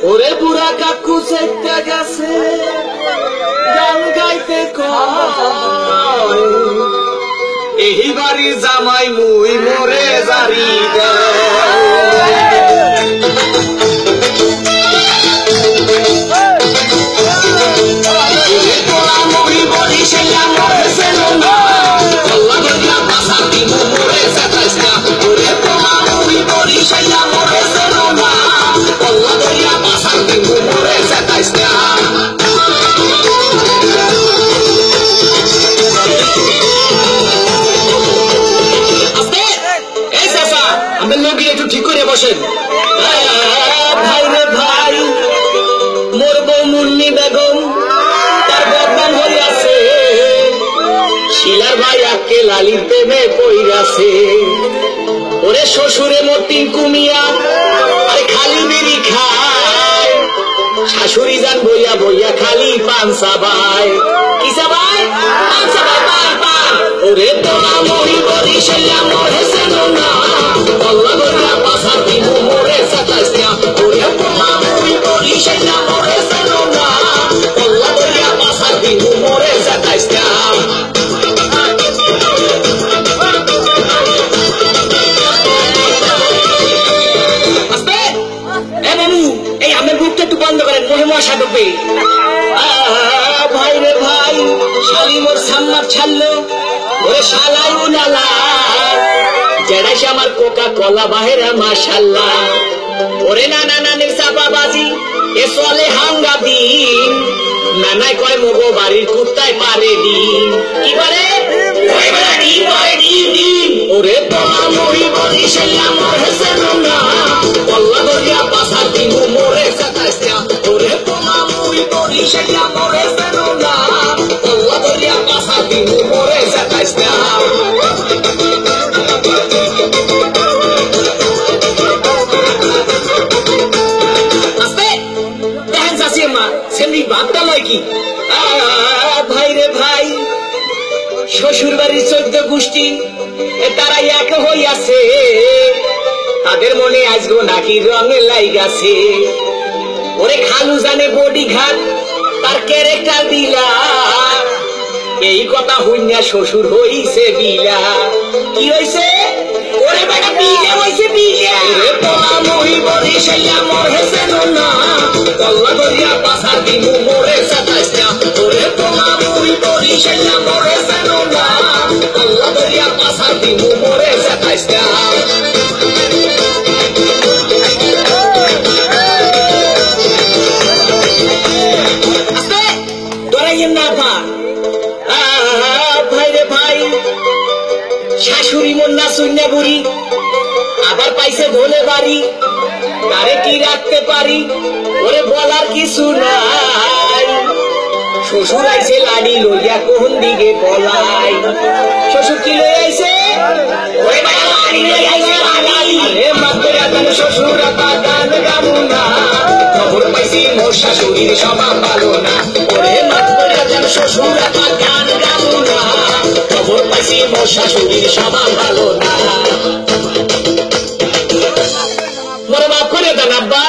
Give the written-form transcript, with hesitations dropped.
ওরে বুড়া কাকু চেষ্টা গেছে গান গাইতে কয় এই বাড়ি জামাই মুই মরে জারি ঠিক করে বসেন ভাই রে ভাই মোর বউ মুন্নি বেগম তার বদনাম হইয়াছে শিলার ভাই আকে লালির প্রেমে পইরাছে ওরে শ্বশুরে মতি কুমিয়া আরে খালি বিড়ি খায় শাশুড়ি যান বইয়া বইয়া খালি পান চাবায় কি চাবায় পান চাবায় পান পান ওরে তোরা মরি বলি সেলা মরেছে না আল্লাহ গরিয়া পাশা দিন মরে সাতাইয়া ওরে তোরা মরি বলি সেলা মরেছে না আল্লাহ গরিয়া পাশা দিন মরে সাতাইয়া বন্ধ করেন মনে মশা ঢুকবে ভাই রে ভাই শালি মোর সাম্মার ছাড়লো ওরে শালাই উনালা জেড়াইছে আমার কোকা কলা বাহেরা মাশাল্লাহ ওরে নানা নানির চাপাবাজি এ চলে হাঙ্গা দিন নানাই কয় মগো বাড়ির কুত্তায় পারে দিন কি পারে ওরে তোমার মরি বলি সেলা মরেছে না কল্লা দরিয়া পাশা দিন মরে সাতাইয়া ওরে তোমার মরি বলি সেলা মরেছে না কল্লা দরিয়া পাশা দিন মরে সাতাইয়া আস্তে দেখেন চাষি মা সেমনি ভাবটা লয় কি ভাই রে ভাই শ্বশুর বাড়ির 14 গোষ্ঠী তারা এক হইয়াছে তাদের মনে আজগো নাকি রঙে লাইগাছে ওরে খালু জানে বডি ঘাট তার ক্যারেক্টার দিলা এই কথা হইনা শ্বশুর হইছে বিলা কি হইছে ওরে বেটা বিলে হইছে বিলে রে তোরা মরি বলি সেলা মরেছে না কল্লা দরিয়া পাশা দিন মরে সাতাইয়া ওরে তোরা মরি বলি সেলা মরেছে না কল্লা দরিয়া পাশা দিন মরে সাতাইয়া ভাই রে ভাই শাশুড়ি মন্না সুন্না বুড়ি আবার পাইছে ধনে বাড়ি তারে কি রাখতে পারি ওরে বলার কিছু নাই শ্বশুর আইছে লাড়ি লইয়া কোন দিকে পলাই শ্বশুর কি লই আইছে ওরে বাবা লাড়ি লই আইছে লাড়ি রে মাতরা গান শ্বশুর গান গামুনা খবর পাইছি মোর শাশুড়ির স্বভাব ভালো না ওরে মাতরা গান শ্বশুর গান গামুনা খবর পাইছি মোর শাশুড়ির স্বভাব ভালো না মোর বাপ করে দেন আব্বা